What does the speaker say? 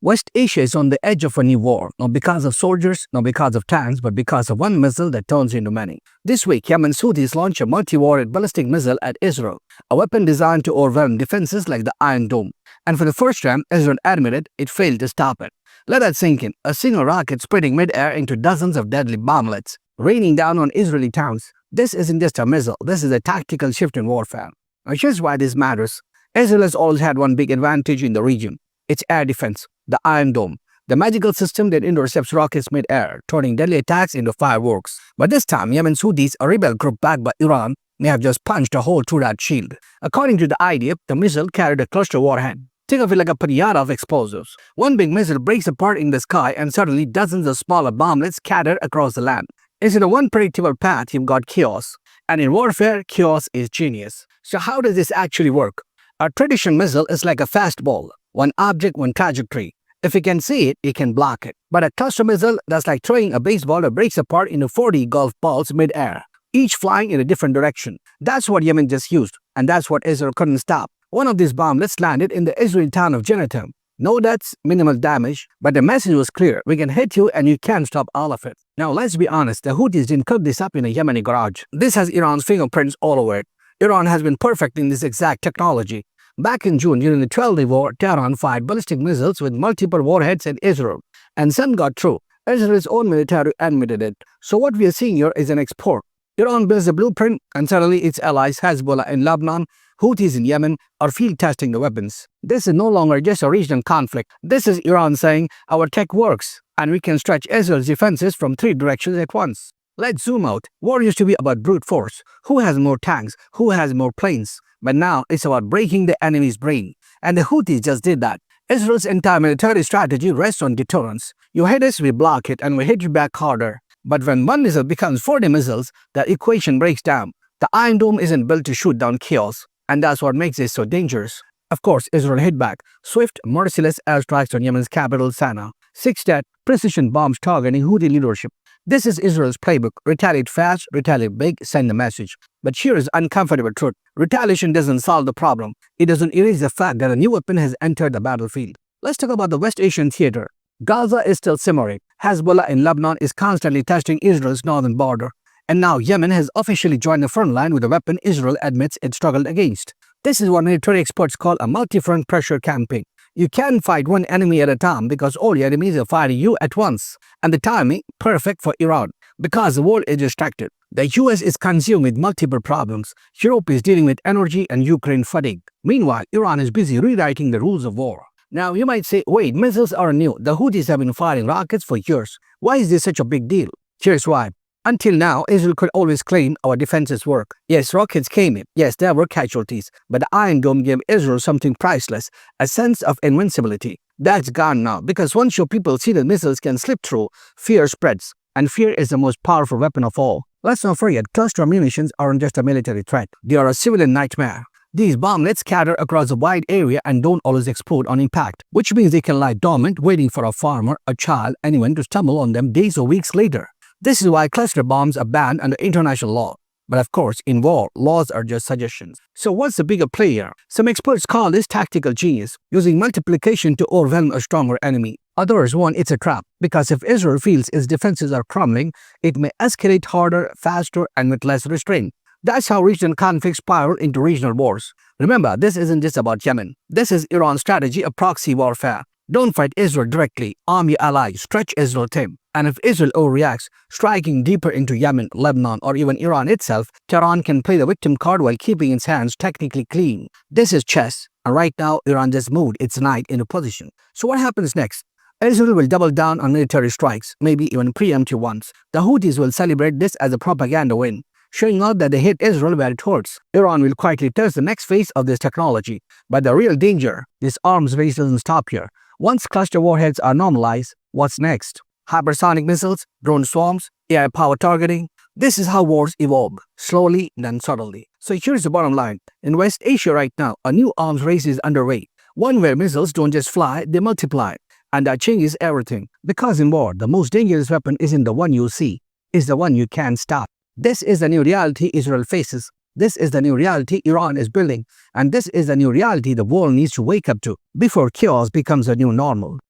West Asia is on the edge of a new war, not because of soldiers, not because of tanks, but because of one missile that turns into many. This week, Yemen's Houthis launched a multi-warhead ballistic missile at Israel, a weapon designed to overwhelm defenses like the Iron Dome. And for the first time, Israel admitted it failed to stop it. Let that sink in. A single rocket spreading mid-air into dozens of deadly bomblets, raining down on Israeli towns. This isn't just a missile, this is a tactical shift in warfare. Now here's why this matters. Israel has always had one big advantage in the region. Its air defense, the Iron Dome, the magical system that intercepts rockets mid-air, turning deadly attacks into fireworks. But this time, Yemen's Houthis, a rebel group backed by Iran, may have just punched a hole through that shield. According to the IDF, the missile carried a cluster warhead. Think of it like a pinata of explosives. One big missile breaks apart in the sky and suddenly dozens of smaller bomblets scatter across the land. Instead of one predictable path, you've got chaos. And in warfare, chaos is genius. So how does this actually work? A traditional missile is like a fastball. One object, one trajectory. If you can see it, you can block it. But a cluster missile, that's like throwing a baseball that breaks apart into 40 golf balls mid-air, each flying in a different direction. That's what Yemen just used, and that's what Israel couldn't stop. One of these bomblets landed in the Israeli town of Jenetum. No deaths, minimal damage, but the message was clear. We can hit you and you can't stop all of it. Now let's be honest, the Houthis didn't cook this up in a Yemeni garage. This has Iran's fingerprints all over it. Iran has been perfecting this exact technology. Back in June, during the 12-day war, Tehran fired ballistic missiles with multiple warheads at Israel, and some got through. Israel's own military admitted it. So what we are seeing here is an export. Iran builds a blueprint, and suddenly its allies Hezbollah in Lebanon, Houthis in Yemen, are field testing the weapons. This is no longer just a regional conflict. This is Iran saying, our tech works, and we can stretch Israel's defenses from 3 directions at once. Let's zoom out. War used to be about brute force. Who has more tanks? Who has more planes? But now it's about breaking the enemy's brain. And the Houthis just did that. Israel's entire military strategy rests on deterrence. You hit us, we block it, and we hit you back harder. But when one missile becomes 40 missiles, the equation breaks down. The Iron Dome isn't built to shoot down chaos. And that's what makes it so dangerous. Of course, Israel hit back. Swift, merciless airstrikes on Yemen's capital, Sana'a. 6 dead, precision bombs targeting Houthi leadership. This is Israel's playbook. Retaliate fast, retaliate big, send the message. But here is uncomfortable truth. Retaliation doesn't solve the problem. It doesn't erase the fact that a new weapon has entered the battlefield. Let's talk about the West Asian theater. Gaza is still simmering. Hezbollah in Lebanon is constantly testing Israel's northern border. And now Yemen has officially joined the front line with a weapon Israel admits it struggled against. This is what military experts call a multi-front pressure campaign. You can't fight one enemy at a time because all your enemies are fighting you at once. And the timing, perfect for Iran, because the world is distracted. The US is consumed with multiple problems. Europe is dealing with energy and Ukraine fatigue. Meanwhile, Iran is busy rewriting the rules of war. Now you might say, wait, missiles are new. The Houthis have been firing rockets for years. Why is this such a big deal? Here's why. Until now, Israel could always claim our defenses work. Yes, rockets came in. Yes, there were casualties. But the Iron Dome gave Israel something priceless, a sense of invincibility. That's gone now, because once your people see that missiles can slip through, fear spreads. And fear is the most powerful weapon of all. Let's not forget, cluster munitions aren't just a military threat. They are a civilian nightmare. These bomblets scatter across a wide area and don't always explode on impact, which means they can lie dormant, waiting for a farmer, a child, anyone to stumble on them days or weeks later. This is why cluster bombs are banned under international law. But of course, in war, laws are just suggestions. So what's the bigger play here? Some experts call this tactical genius, using multiplication to overwhelm a stronger enemy. Others warn it's a trap, because if Israel feels its defenses are crumbling, it may escalate harder, faster, and with less restraint. That's how regional conflicts spiral into regional wars. Remember, this isn't just about Yemen. This is Iran's strategy of proxy warfare. Don't fight Israel directly, arm your allies, stretch Israel thin. And if Israel overreacts, striking deeper into Yemen, Lebanon, or even Iran itself, Tehran can play the victim card while keeping its hands technically clean. This is chess, and right now Iran just moved its knight into position. So what happens next? Israel will double down on military strikes, maybe even preemptive ones. The Houthis will celebrate this as a propaganda win, showing out that they hit Israel where it hurts. Iran will quietly test the next phase of this technology. But the real danger, this arms race doesn't stop here. Once cluster warheads are normalized, what's next? Hypersonic missiles, drone swarms, AI power targeting. This is how wars evolve, slowly then subtly. So here's the bottom line. In West Asia right now, a new arms race is underway. One where missiles don't just fly, they multiply. And that changes everything. Because in war, the most dangerous weapon isn't the one you see, it's the one you can't stop. This is the new reality Israel faces. This is the new reality Iran is building. And this is the new reality the world needs to wake up to before chaos becomes a new normal.